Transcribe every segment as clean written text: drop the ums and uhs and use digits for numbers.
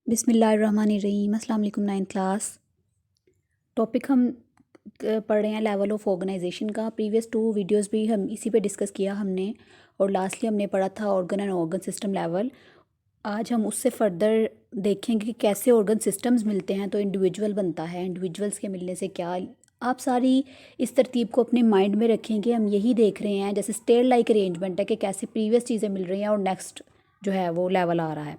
बिस्मिल्लाहिर्रहमानिर्रहीम। अस्सलाम वालेकुम। 9th class. टॉपिक हम पढ़ रहे हैं लेवल ऑफ ऑर्गेनाइजेशन का। प्रीवियस 2 वीडियोस भी हम इसी पे डिस्कस किया हमने, और लास्टली हमने पढ़ा था organ and organ system level. आज हम उससे फर्दर देखेंगे कि कैसे ऑर्गन सिस्टम्स मिलते हैं तो इंडिविजुअल बनता है, इंडिविजुअल्स के मिलने से क्या। आप सारी इस तरतीब को अपने माइंड में रखेंगे। हम यही देख रहे हैं जैसे स्टेयर लाइक अरेंजमेंट है कि कैसे प्रीवियस चीज़ें मिल रही हैं और नेक्स्ट जो है वो लेवल आ रहा है।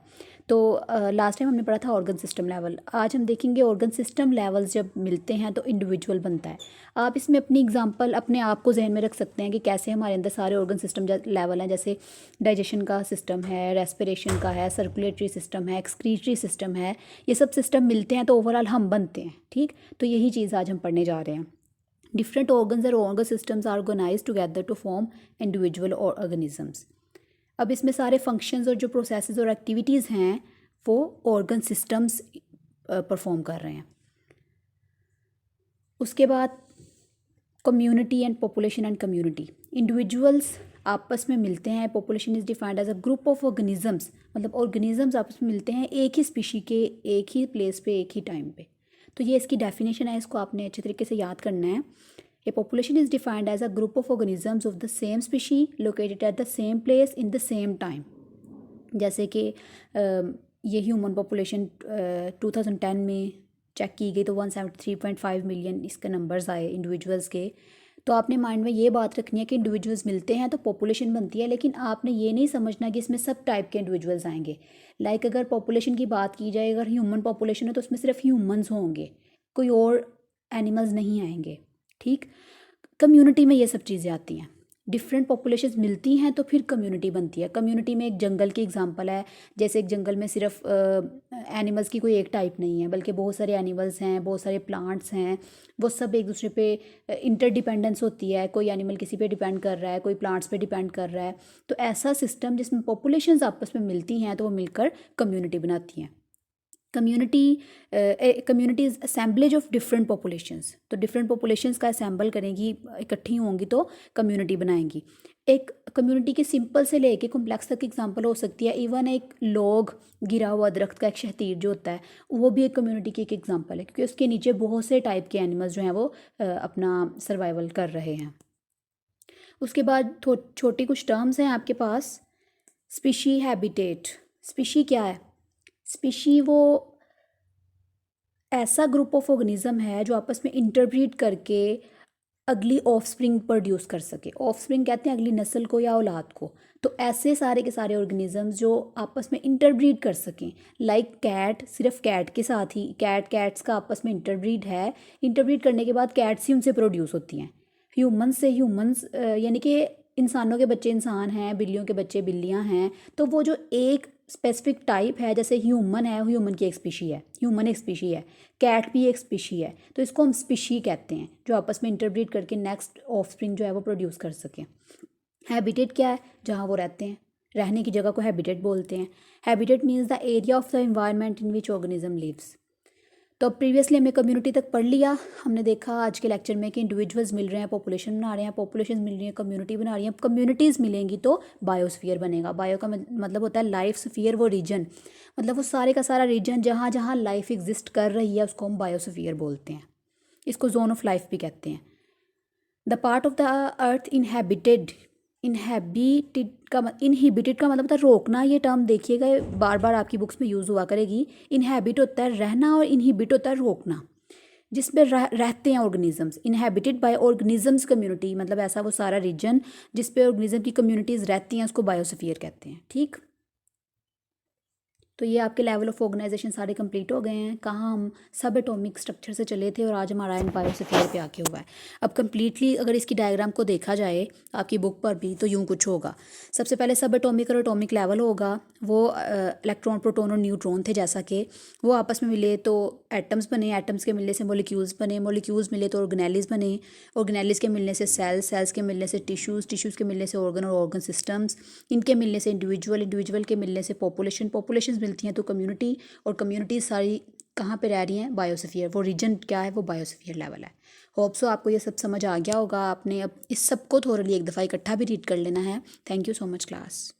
तो लास्ट टाइम हमने पढ़ा था ऑर्गन सिस्टम लेवल। आज हम देखेंगे ऑर्गन सिस्टम लेवल्स जब मिलते हैं तो इंडिविजुअल बनता है। आप इसमें अपनी एग्जांपल अपने आप को जहन में रख सकते हैं कि कैसे हमारे अंदर सारे ऑर्गन सिस्टम लेवल हैं। जैसे डाइजेशन का सिस्टम है, रेस्पिरेशन का है, सर्कुलेटरी सिस्टम है, एक्सक्रीटरी सिस्टम है। ये सब सिस्टम मिलते हैं तो ओवरऑल हम बनते हैं। ठीक, तो यही चीज़ आज हम पढ़ने जा रहे हैं। डिफरेंट ऑर्गन्स और organ systems are organise together to form individual organisms. अब इसमें सारे फंक्शंस और जो प्रोसेसेस और एक्टिविटीज़ हैं वो ऑर्गन सिस्टम्स परफॉर्म कर रहे हैं। उसके बाद community and population and community. Individuals आपस में मिलते हैं। Population is defined as a group of organisms, मतलब ऑर्गेनिजम्स आपस में मिलते हैं एक ही स्पीशी के, एक ही प्लेस पे, एक ही टाइम पे। तो ये इसकी डेफिनेशन है, इसको आपने अच्छे तरीके से याद करना है। A population is defined as a group of organisms of the same species located at the same place in the same time। जैसे कि ये ह्यूमन पॉपुलेशन 2010 में चेक की गई तो 173.5 मिलियन इसके नंबर्स आए इंडिविजुअल्स के। तो आपने माइंड में ये बात रखनी है कि इंडिविजुअल्स मिलते हैं तो पॉपुलेशन बनती है, लेकिन आपने ये नहीं समझना कि इसमें सब टाइप के इंडिविजुअल्स आएंगे। लाइक अगर पॉपुलेशन की बात की जाए, अगर ह्यूमन पॉपुलेशन है तो उसमें सिर्फ ह्यूमंस होंगे, कोई और एनिमल्स नहीं आएंगे। ठीक, कम्युनिटी में ये सब चीज़ें आती हैं। डिफरेंट पॉपुलेशंस मिलती हैं तो फिर कम्युनिटी बनती है। कम्युनिटी में एक जंगल की एग्जांपल है, जैसे एक जंगल में सिर्फ एनिमल्स की कोई एक टाइप नहीं है, बल्कि बहुत सारे एनिमल्स हैं, बहुत सारे प्लांट्स हैं। वो सब एक दूसरे पे इंटरडिपेंडेंस होती है। कोई एनिमल किसी पे डिपेंड कर रहा है, कोई प्लांट्स पे डिपेंड कर रहा है। तो ऐसा सिस्टम जिसमें पॉपुलेशंस आपस में मिलती हैं तो वो मिलकर कम्युनिटी बनाती हैं। Community is assemblage of different populations. तो डिफरेंट पॉपुलेशंस का असेंबल करेंगी, इकट्ठी होंगी तो कम्युनिटी बनाएंगी। एक कम्युनिटी के सिंपल से लेके कॉम्प्लेक्स तक एग्जांपल हो सकती है। इवन एक लॉग, गिरा हुआ दरख्त का एक शहतीर जो होता है, वो भी एक कम्युनिटी की एक एग्जांपल है, क्योंकि उसके नीचे बहुत से टाइप के एनिमल्स जो हैं वो अपना सर्वाइवल कर रहे हैं। उसके बाद छोटी कुछ टर्म्स हैं आपके पास। Species, habitat. स्पीशी क्या है? स्पीशी वो ऐसा ग्रुप ऑफ ऑर्गेनिज्म है जो आपस में इंटरब्रीड करके अगली ऑफस्प्रिंग प्रोड्यूस कर सके। ऑफस्प्रिंग कहते हैं अगली नस्ल को या औलाद को। तो ऐसे सारे के सारे ऑर्गेनिजम्स जो आपस में इंटरब्रीड कर सकें। लाइक कैट, सिर्फ कैट के साथ ही कैट्स का आपस में इंटरब्रीड है। इंटरब्रीड करने के बाद कैट्स ही उनसे प्रोड्यूस होती हैं। ह्यूमंस से ह्यूमंस, यानी कि इंसानों के बच्चे इंसान हैं, बिल्लियों के बच्चे बिल्लियां हैं। तो वो जो एक स्पेसिफिक टाइप है, जैसे ह्यूमन है, ह्यूमन की एक स्पीशी है, ह्यूमन एक स्पीशी है, कैट भी एक स्पीशी है। तो इसको हम स्पीशी कहते हैं, जो आपस में इंटरब्रीड करके नेक्स्ट ऑफस्प्रिंग जो है वो प्रोड्यूस कर सकें। हैबिटेट क्या है? जहाँ वो रहते हैं, रहने की जगह को हैबिटेट बोलते हैं। Habitat means the area of the environment in which organism lives. तो प्रीवियसली हमने कम्युनिटी तक पढ़ लिया। हमने देखा आज के लेक्चर में कि इंडिविजुअल्स मिल रहे हैं, पॉपुलेशन बना रहे हैं, पॉपुलेशन मिल रही है, कम्युनिटी बना रही है। कम्युनिटीज़ मिलेंगी तो बायोस्फीयर बनेगा। बायो का मतलब होता है लाइफ, स्फीयर वो रीजन, मतलब वो सारे का सारा रीजन जहाँ जहाँ लाइफ एग्जिस्ट कर रही है उसको हम बायोस्फीयर बोलते हैं। इसको जोन ऑफ लाइफ भी कहते हैं। The part of the earth inhabited. Inhibited का मतलब होता है रोकना। ये टर्म देखिएगा, बार बार आपकी बुक्स में यूज़ हुआ करेगी। इनहेबिट होता है रहना और इनहिबिट होता है रोकना, जिसमें रहते हैं organisms. Inhabited bye organisms community, मतलब ऐसा वो सारा रीजन जिस पे ऑर्गेनिज्म की कम्युनिटीज़ रहती हैं उसको बायोस्फीयर कहते हैं। ठीक, तो ये आपके लेवल ऑफ ऑर्गेनाइजेशन सारे कंप्लीट हो गए हैं। कहाँ हम सब एटॉमिक स्ट्रक्चर से चले थे और आज हमारा इन बायोस्फीयर पे आके हुआ है। अब कंप्लीटली अगर इसकी डायग्राम को देखा जाए आपकी बुक पर भी तो यूँ कुछ होगा। सबसे पहले सब एटॉमिक और एटॉमिक लेवल होगा। वो इलेक्ट्रॉन, प्रोटॉन और न्यूट्रॉन थे, जैसा कि वो आपस में मिले तो एटम्स बने, एटम्स के मिलने से मॉलिक्यूल्स बने, मॉलिक्यूल्स मिले तो ऑर्गेनेलिज बने, ऑर्गेनेलिज के मिलने से सेल्स, सेल्स के मिलने से टिश्यूज़, टिश्यूज़ के मिलने से ऑर्गन और ऑर्गन सिस्टम्स, इनके मिलने से इंडिविजुअल, इंडिविजुअल के मिलने से पॉपुलेशन, पॉपुलेशन मिलती हैं तो कम्युनिटी, और कम्युनिटी सारी कहाँ पे रह रही हैं? बायोस्फीयर। वो रीजन क्या है? वो बायोस्फीयर लेवल है। होप सो आपको ये सब समझ आ गया होगा। आपने अब इस सब को थोड़ा एक दफ़ा इकट्ठा भी रीड कर लेना है। Thank you so much class.